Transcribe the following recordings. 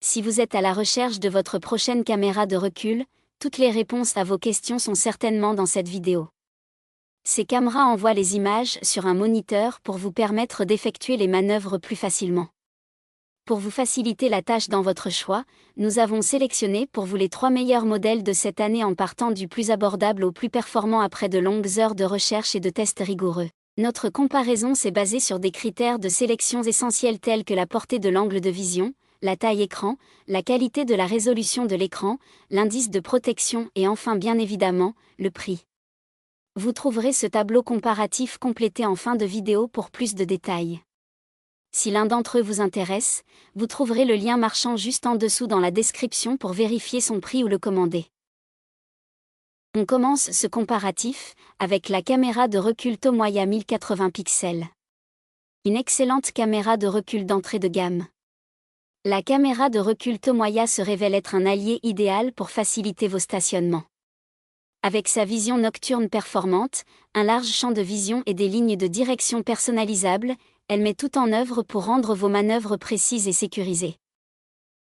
Si vous êtes à la recherche de votre prochaine caméra de recul, toutes les réponses à vos questions sont certainement dans cette vidéo. Ces caméras envoient les images sur un moniteur pour vous permettre d'effectuer les manœuvres plus facilement. Pour vous faciliter la tâche dans votre choix, nous avons sélectionné pour vous les 3 meilleurs modèles de cette année en partant du plus abordable au plus performant après de longues heures de recherche et de tests rigoureux. Notre comparaison s'est basée sur des critères de sélection essentiels tels que la portée de l'angle de vision, la taille écran, la qualité de la résolution de l'écran, l'indice de protection et enfin bien évidemment, le prix. Vous trouverez ce tableau comparatif complété en fin de vidéo pour plus de détails. Si l'un d'entre eux vous intéresse, vous trouverez le lien marchand juste en dessous dans la description pour vérifier son prix ou le commander. On commence ce comparatif avec la caméra de recul Tomoya 1080 pixels. Une excellente caméra de recul d'entrée de gamme. La caméra de recul Tomoya se révèle être un allié idéal pour faciliter vos stationnements. Avec sa vision nocturne performante, un large champ de vision et des lignes de direction personnalisables, elle met tout en œuvre pour rendre vos manœuvres précises et sécurisées.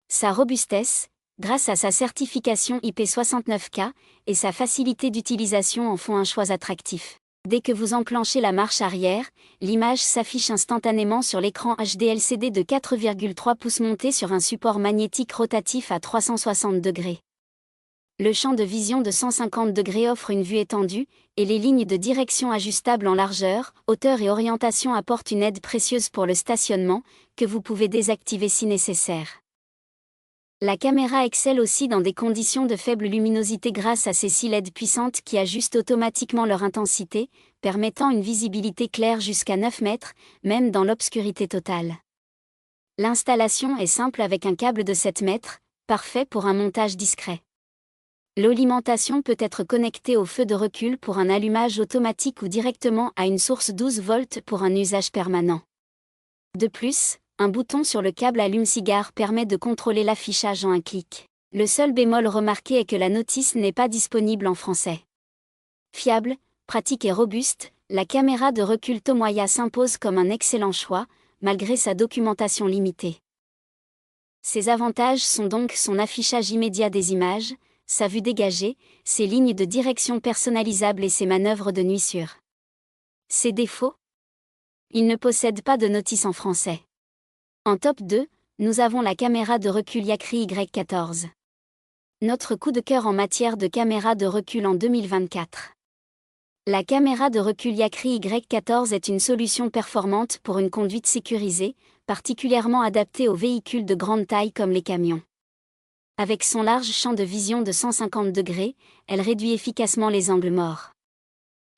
Sa robustesse, grâce à sa certification IP69K, et sa facilité d'utilisation en font un choix attractif. Dès que vous enclenchez la marche arrière, l'image s'affiche instantanément sur l'écran HD LCD de 4,3 pouces monté sur un support magnétique rotatif à 360 degrés. Le champ de vision de 150 degrés offre une vue étendue, et les lignes de direction ajustables en largeur, hauteur et orientation apportent une aide précieuse pour le stationnement, que vous pouvez désactiver si nécessaire. La caméra excelle aussi dans des conditions de faible luminosité grâce à ses 6 LED puissantes qui ajustent automatiquement leur intensité, permettant une visibilité claire jusqu'à 9 mètres, même dans l'obscurité totale. L'installation est simple avec un câble de 7 mètres, parfait pour un montage discret. L'alimentation peut être connectée au feu de recul pour un allumage automatique ou directement à une source 12 volts pour un usage permanent. De plus, un bouton sur le câble allume-cigare permet de contrôler l'affichage en un clic. Le seul bémol remarqué est que la notice n'est pas disponible en français. Fiable, pratique et robuste, la caméra de recul Tomoya s'impose comme un excellent choix, malgré sa documentation limitée. Ses avantages sont donc son affichage immédiat des images, sa vue dégagée, ses lignes de direction personnalisables et ses manœuvres de nuit sûres. Ses défauts ? Il ne possède pas de notice en français. En top 2, nous avons la caméra de recul Yakri Y14. Notre coup de cœur en matière de caméra de recul en 2024. La caméra de recul Yakri Y14 est une solution performante pour une conduite sécurisée, particulièrement adaptée aux véhicules de grande taille comme les camions. Avec son large champ de vision de 150 degrés, elle réduit efficacement les angles morts.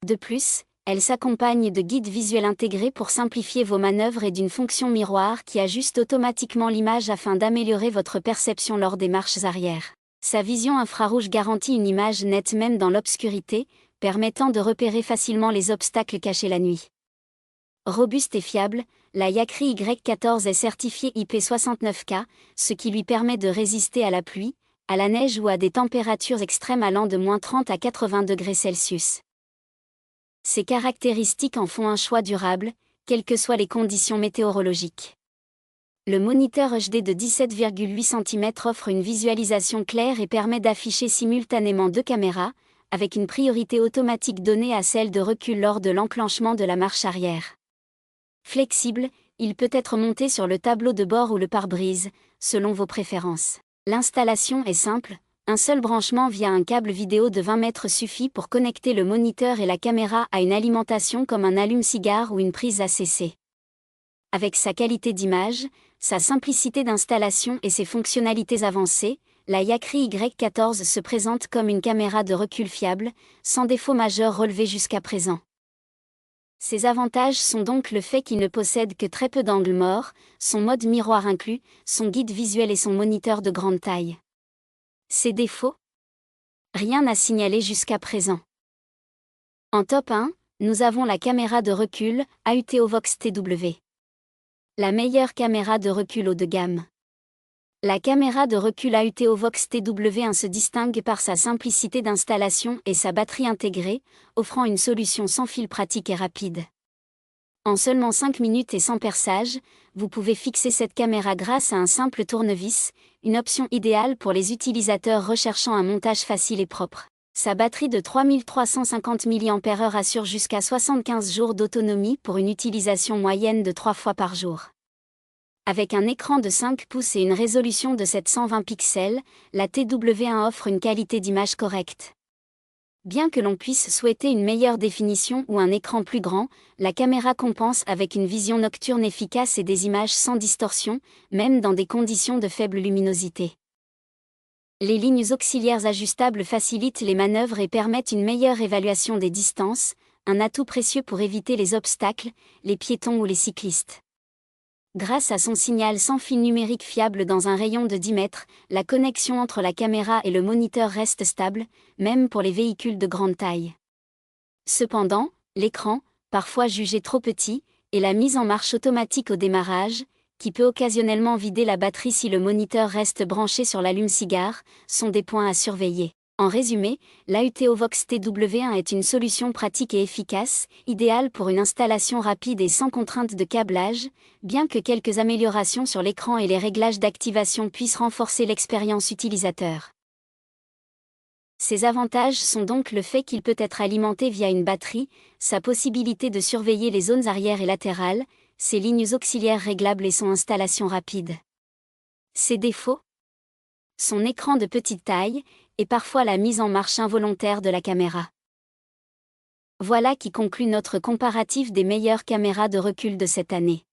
De plus, elle s'accompagne de guides visuels intégrés pour simplifier vos manœuvres et d'une fonction miroir qui ajuste automatiquement l'image afin d'améliorer votre perception lors des marches arrière. Sa vision infrarouge garantit une image nette même dans l'obscurité, permettant de repérer facilement les obstacles cachés la nuit. Robuste et fiable, la Yakri Y14 est certifiée IP69K, ce qui lui permet de résister à la pluie, à la neige ou à des températures extrêmes allant de -30 à 80 degrés Celsius. Ces caractéristiques en font un choix durable, quelles que soient les conditions météorologiques. Le moniteur HD de 17,8 cm offre une visualisation claire et permet d'afficher simultanément 2 caméras, avec une priorité automatique donnée à celle de recul lors de l'enclenchement de la marche arrière. Flexible, il peut être monté sur le tableau de bord ou le pare-brise, selon vos préférences. L'installation est simple. Un seul branchement via un câble vidéo de 20 mètres suffit pour connecter le moniteur et la caméra à une alimentation comme un allume-cigare ou une prise ACC. Avec sa qualité d'image, sa simplicité d'installation et ses fonctionnalités avancées, la Yakri Y14 se présente comme une caméra de recul fiable, sans défaut majeur relevé jusqu'à présent. Ses avantages sont donc le fait qu'il ne possède que très peu d'angles morts, son mode miroir inclus, son guide visuel et son moniteur de grande taille. Ses défauts ? Rien à signaler jusqu'à présent. En top 1, nous avons la caméra de recul AUTO Vox TW. La meilleure caméra de recul haut de gamme. La caméra de recul AUTO Vox TW1 se distingue par sa simplicité d'installation et sa batterie intégrée, offrant une solution sans fil pratique et rapide. En seulement 5 minutes et sans perçage, vous pouvez fixer cette caméra grâce à un simple tournevis, une option idéale pour les utilisateurs recherchant un montage facile et propre. Sa batterie de 3350 mAh assure jusqu'à 75 jours d'autonomie pour une utilisation moyenne de 3 fois par jour. Avec un écran de 5 pouces et une résolution de 720 pixels, la TW1 offre une qualité d'image correcte. Bien que l'on puisse souhaiter une meilleure définition ou un écran plus grand, la caméra compense avec une vision nocturne efficace et des images sans distorsion, même dans des conditions de faible luminosité. Les lignes auxiliaires ajustables facilitent les manœuvres et permettent une meilleure évaluation des distances, un atout précieux pour éviter les obstacles, les piétons ou les cyclistes. Grâce à son signal sans fil numérique fiable dans un rayon de 10 mètres, la connexion entre la caméra et le moniteur reste stable, même pour les véhicules de grande taille. Cependant, l'écran, parfois jugé trop petit, et la mise en marche automatique au démarrage, qui peut occasionnellement vider la batterie si le moniteur reste branché sur l'allume-cigare, sont des points à surveiller. En résumé, l'AUTOVOX TW1 est une solution pratique et efficace, idéale pour une installation rapide et sans contrainte de câblage, bien que quelques améliorations sur l'écran et les réglages d'activation puissent renforcer l'expérience utilisateur. Ses avantages sont donc le fait qu'il peut être alimenté via une batterie, sa possibilité de surveiller les zones arrière et latérales, ses lignes auxiliaires réglables et son installation rapide. Ses défauts ? Son écran de petite taille, et parfois la mise en marche involontaire de la caméra. Voilà qui conclut notre comparatif des meilleures caméras de recul de cette année.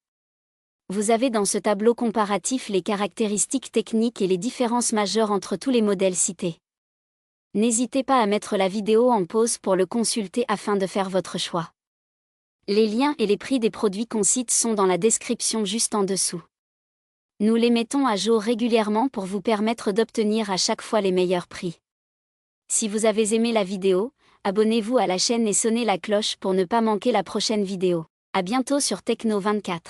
Vous avez dans ce tableau comparatif les caractéristiques techniques et les différences majeures entre tous les modèles cités. N'hésitez pas à mettre la vidéo en pause pour le consulter afin de faire votre choix. Les liens et les prix des produits qu'on cite sont dans la description juste en dessous. Nous les mettons à jour régulièrement pour vous permettre d'obtenir à chaque fois les meilleurs prix. Si vous avez aimé la vidéo, abonnez-vous à la chaîne et sonnez la cloche pour ne pas manquer la prochaine vidéo. À bientôt sur Techno24.